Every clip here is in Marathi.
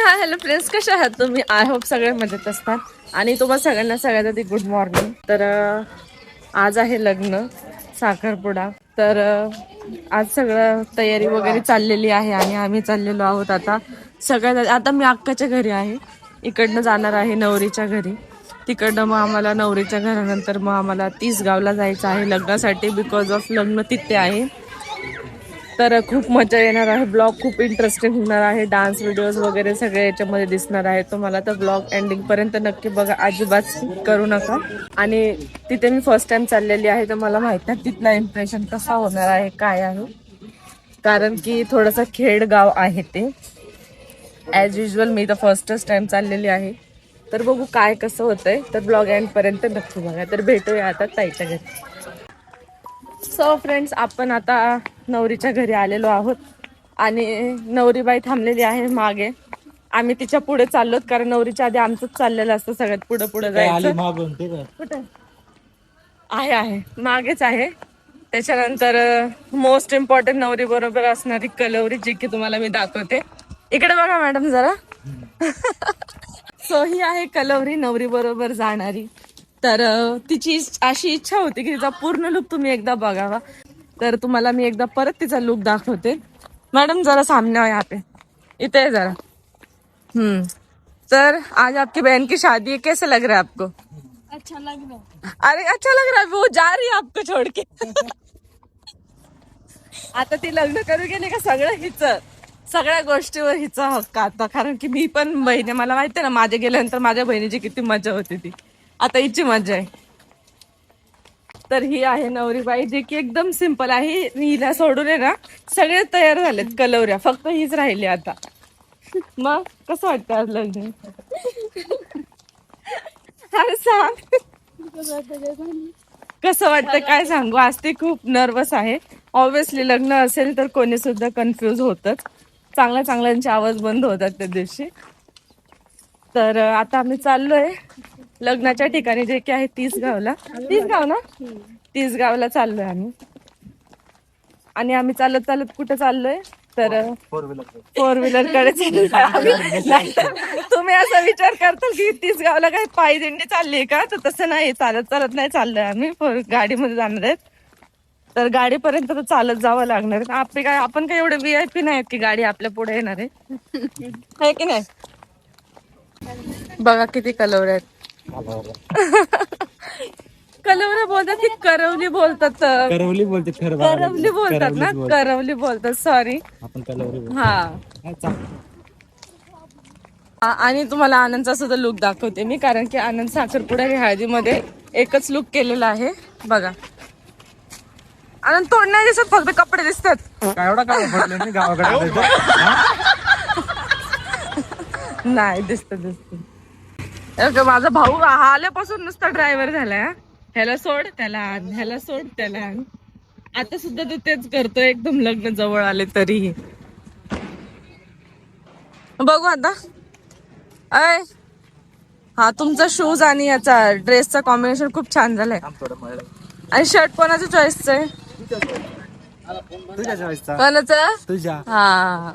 हाय हॅलो फ्रेंड्स, कशा आहात तुम्ही? आय होप सगळे मजेत असतात. आणि तुम्हाला सगळ्यांना सगळ्यात आधी गुड मॉर्निंग. तर आज आहे लग्न साखरपुडा. तर आज सगळं तयारी वगैरे चाललेली आहे आणि आम्ही चाललेलो आहोत आता सगळ्यात. आता मी अक्काच्या घरी आहे, इकडनं जाणार आहे नवरीच्या घरी. तिकडनं मग आम्हाला नवरीच्या घरानंतर मग आम्हाला तिसगावला जायचं आहे लग्नासाठी, बिकॉज ऑफ लग्न तिथे आहे. तर खूप मजा येणार आहे. ब्लॉग खूप इंटरेस्टिंग होणार आहे. डान्स व्हिडिओज वगैरे सगळे याच्यामध्ये दिसणार आहे तुम्हाला. तर ब्लॉग एंडिंग पर्यंत नक्की बघा, अजिबात स्किप करू नका. आणि तिथे मी फर्स्ट टाइम चाललेली आहे, तर मला माहित नाही तिथला इम्प्रेशन कसा होणार आहे, काय आहे. कारण की थोडंसं खेडगाव आहे ते. ॲज युजल मी तर फर्स्टच टाइम चाललेली आहे. तर बघू काय कसं होतंय. तर ब्लॉग एंड पर्यंत नक्की बघा. तर भेटूया आता ताईच्या घरी. सो फ्रेंड्स, आपण आता नवरीच्या घरी आलेलो आहोत आणि नवरीबाई थांबलेली आहे मागे. आम्ही तिच्या पुढे चाललोत, कारण नवरीच्या आधी आमचंच चाललेलं असतं सगळ्यात पुढे पुढे जायचं. कुठे आहे मागेच आहे. त्याच्यानंतर मोस्ट इम्पॉर्टंट नवरी बरोबर असणारी कलवरी, जी की तुम्हाला मी दाखवते. इकडे बघा मॅडम जरा. सो ही आहे कलवरी, नवरी बरोबर जाणारी. तर तिची अशी इच्छा होती की तिचा पूर्ण लुक तुम्ही एकदा बघावा. तर तुम्हाला मी एकदा परत तिचा लुक दाखवते. मैडम जरा सामने आओ यहाँ पे, इतने जरा. सर आज आपकी बहन की शादी है, कैसे लग रहा है आपको? अच्छा लग रहा है. अरे अच्छा लग रहा है, वो जा रही है आपको छोड़ के. आता ती लग्न करू गेली का सगळं हिच, सगळ्या गोष्टीवर हिचा हक्क आता. कारण की मी पण बहिणी, मला माहिती ना माझ्या गेल्यानंतर माझ्या बहिणीची किती मजा होती ती. आता हिची मजा आहे. तर ही आहे नवरीबाई, जी की एकदम सिंपल आहे. हिला सोडून आहे ना सगळे तयार झालेत कलवऱ्या, फक्त हीच राहिली आता. मग कसं वाटतं आज लग्न? अरे सांग कसं वाटतं, काय सांगू. आज ती खूप नर्वस आहे. ऑब्विसली लग्न असेल तर कोणी सुद्धा कन्फ्युज होतच. चांगल्या चांगल्यांचे आवाज बंद होतात त्या दिवशी. तर आता आम्ही चाललोय लग्नाच्या ठिकाणी, जे की आहे तिसगावला. तिसगाव ना, तिसगावला चाललोय आम्ही. आणि आम्ही चालत चालत कुठे चाललोय तर फोर व्हीलर कडे चाललोय. तुम्ही असा विचार करताल की तिसगावला काय पायी दिंडी चालली का, तर तसं नाही, चालत चालत नाही चाललोय आम्ही. गाडीमध्ये जाणार आहेत. तर गाडीपर्यंत तर चालत जावं लागणार आहे. आपण काय एवढे VIP नाहीत की गाडी आपल्या पुढे येणार आहे की नाही. बघा किती कलवऱ्या आहेत. कलवऱ्या बोलतात की करवली बोलतात? करवली बोलते. करवली बोलतात ना, करवली बोलतात. सॉरी. हा. आणि तुम्हाला आनंदचा सुद्धा लुक दाखवते मी, कारण की आनंद साखरपुडा हे हळदीमध्ये एकच लुक केलेला आहे. बघा आनंद तोंड नाही दिसत, फक्त कपडे दिसतात. एवढा काय गावाकडे नाही दिसत. माझा भाऊ आल्यापासून नुसता ड्रायव्हर झालाय. ह्याला सोड त्याला आण, ह्याला सोड त्याला आण. आता सुद्धा तो तेच करतोय, एकदम लग्न जवळ आले तरीही. बघू आता. अय हा, तुमचा शूज आणि याचा ड्रेसचा कॉम्बिनेशन खूप छान झालाय. आणि शर्ट कोणाच्या चॉईसचं आहे? कोणाचं? तुझ्या. हा.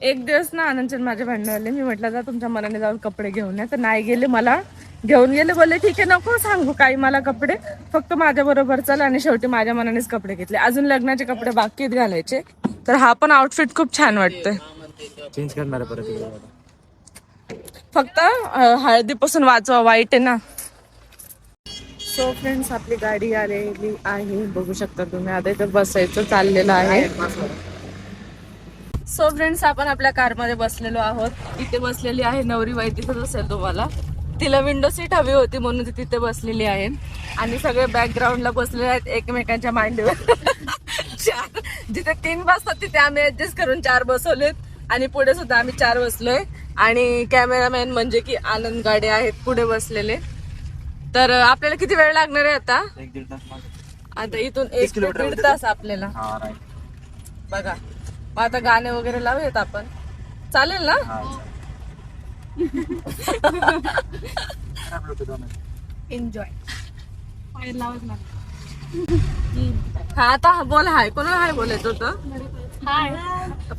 एक दिवस ना आनंदचंद माझ्या भांडण आले. मी म्हटलं जा तुमच्या मनाने जाऊन कपडे घेऊन या. तर नाही गेले, मला घेऊन गेले. बोलले ठीक आहे, नको सांगू काही मला कपडे, फक्त माझ्या बरोबर चल. आणि शेवटी माझ्या मनानेच कपडे घेतले. अजून लग्नाचे कपडे बाकी आहेत घालायचे. तर हा पण आउटफिट खूप छान वाटतोय. चेंज करणार परत. फक्त हळदीपासून वाचवा, वाईट आहे ना. सो फ्रेंड्स, आपली गाडी आलेली आहे, बघू शकता तुम्ही. आता इथं बसायचं चाललेलं आहे. सो फ्रेंड्स, आपण आपल्या कारमध्ये बसलेलो आहोत. इथे बसलेली आहे नवरीबाई, तिथेच असेल तुम्हाला. तिला विंडो सीट हवी होती म्हणून ती तिथे बसलेली आहे. आणि सगळे बॅकग्राऊंडला बसलेले आहेत एकमेकांच्या मांडीवर. जिथे 3 बसतात तिथे आम्ही ऍडजस्ट करून 4 बसवलेत. आणि पुढे सुद्धा आम्ही 4 बसलोय. आणि कॅमेरामॅन म्हणजे की आनंद गाडे आहेत पुढे बसलेले. तर आपल्याला किती वेळ लागणार आहे आता? 1-1.5 तास. आता इथून 1 ते 1.5 तास आपल्याला. बघा मग आता गाणे वगैरे लावूयात आपण, चालेल ना? एन्जॉय. हा आता बोल. हाय, कोणाला हाय बोलायचं होतं? हाय.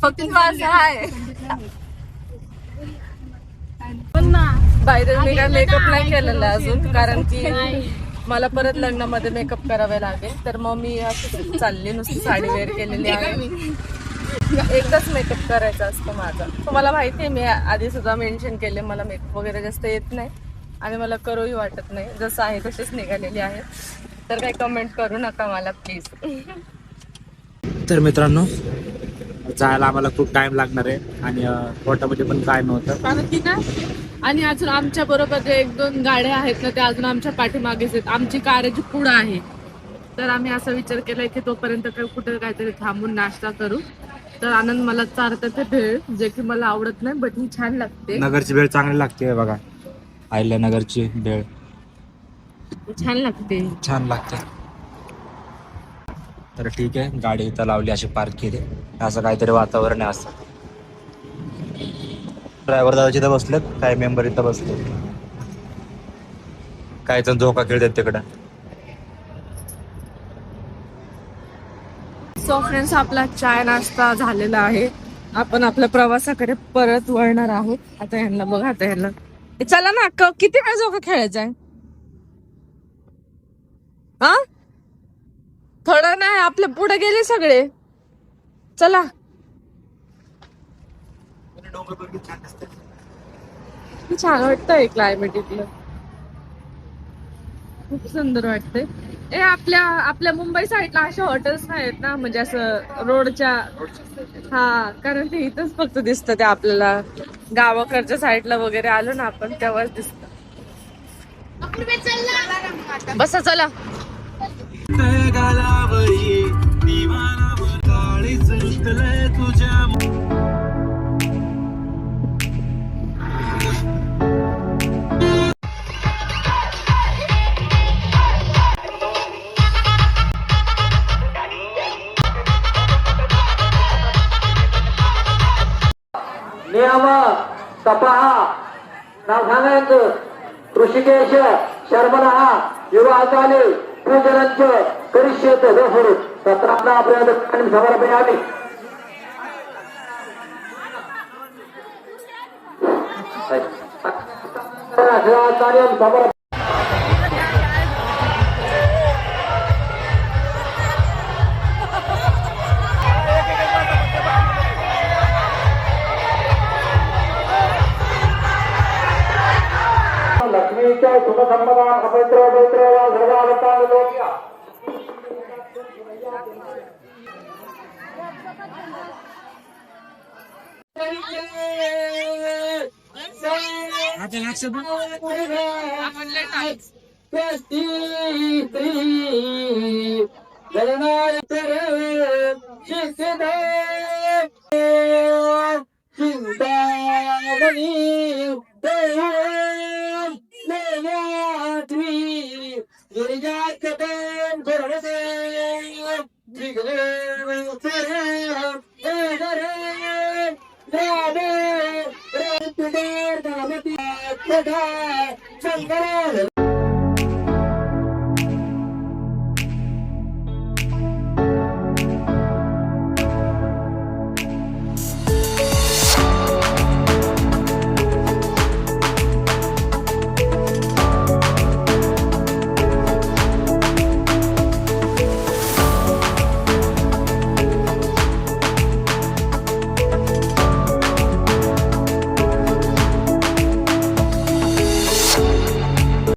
फक्त हाय. बाय द वे मी काय मेकअप नाही केलेला अजून, कारण की मला परत लग्नामध्ये मेकअप करावे लागेल. तर मग मी असं चालली, नुसती साडी वेअर केलेली आहे. एकदाच मेकअप करायचा असतो माझा. तुम्हाला माहिती आहे, मी आधी सुद्धा मेन्शन केले, मला मेकअप वगैरे जास्त येत नाही आणि मला करूही वाटत नाही. जसं आहे तसेच निघालेली आहे. तर काही कमेंट करू नका मला प्लीज. तर मित्रांनो, जायला आम्हाला खूप टाइम लागणार आहे आणि पोटामध्ये पण काय नव्हतं. कारण की काय, आणि अजून आमच्या बरोबर जे 1-2 गाड्या आहेत ना, त्या अजून आमच्या पाठीमागेच आहेत. आमची कारची पुढं आहे. तर आम्ही असा विचार केलाय की तोपर्यंत कुठे काहीतरी थांबून नाश्ता करू. तर आनंद मला चारतं ते भेळ, जे की मला आवडत नाही, बट ही छान लागते. नगरची भेळ चांगली लागते बघा. आयल्या नगरची भेळ छान लागते. छान लागते. तर ठीक आहे, गाडी इथं लावली, अशी पार्क केली. असं काहीतरी वातावरण आहे. असं ड्रायव्हर दादा इथं बसलेत, काही मेंबर इथं बसले, काही जण झोका खेळतात तिकडं. सो फ्रेंड्स, आपला चाय नाश्ता झालेला आहे. आपण आपल्या प्रवासाकडे परत वळणार आहोत. आता ह्यांना बघा, आता ह्यांना चला ना, किती वेळ झोका खेळायचा आहे? हा, थोडं नाही, आपल्या पुढे गेले सगळे. चला. छान वाटतंय क्लायमेट इथलं, खूप सुंदर वाटतंय. आपल्या मुंबई साईडला अशा हॉटेल्स नाही आहेत ना, म्हणजे असं रोडच्या. हा, कारण ते इथंच फक्त दिसतं. ते आपल्याला गावाकडच्या साईडला वगैरे आलो ना आपण, तेव्हाच दिसतं. बसा, चला. नियम तपाहा नाव सांगायचं. ऋषिकेश शर्मणा युवाकाले पूजनंच करिष्येत होफुर सत्रांना आपल्या समर्पयामि. कार्य समर्प. लक्ष्मीच्या सुखसंपदान अपवित्र पवित्र सर्वावतार लोक्या.